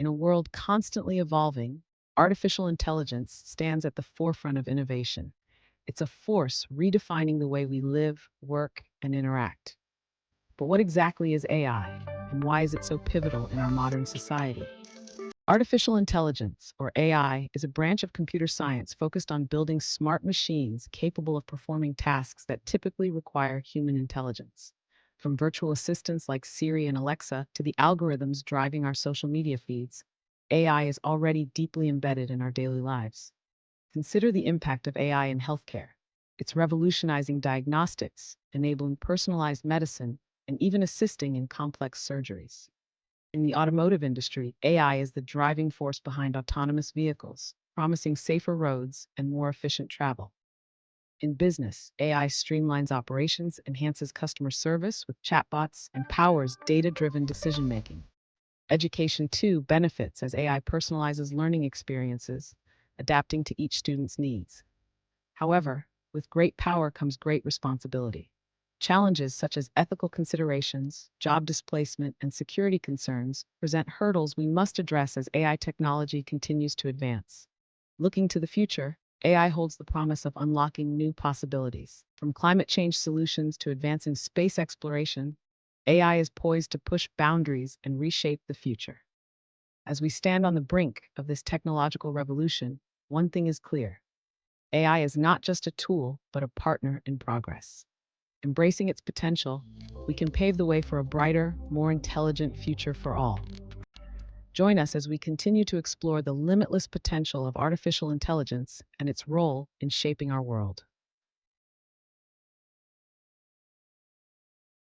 In a world constantly evolving, artificial intelligence stands at the forefront of innovation. It's a force redefining the way we live, work, and interact. But what exactly is AI, and why is it so pivotal in our modern society? Artificial intelligence, or AI, is a branch of computer science focused on building smart machines capable of performing tasks that typically require human intelligence. From virtual assistants like Siri and Alexa to the algorithms driving our social media feeds, AI is already deeply embedded in our daily lives. Consider the impact of AI in healthcare. It's revolutionizing diagnostics, enabling personalized medicine, and even assisting in complex surgeries. In the automotive industry, AI is the driving force behind autonomous vehicles, promising safer roads and more efficient travel. In business, AI streamlines operations, enhances customer service with chatbots, and powers data-driven decision-making. Education, too, benefits as AI personalizes learning experiences, adapting to each student's needs. However, with great power comes great responsibility. Challenges such as ethical considerations, job displacement, and security concerns present hurdles we must address as AI technology continues to advance. Looking to the future, AI holds the promise of unlocking new possibilities. From climate change solutions to advancing space exploration, AI is poised to push boundaries and reshape the future. As we stand on the brink of this technological revolution, one thing is clear. AI is not just a tool, but a partner in progress. Embracing its potential, we can pave the way for a brighter, more intelligent future for all. Join us as we continue to explore the limitless potential of artificial intelligence and its role in shaping our world.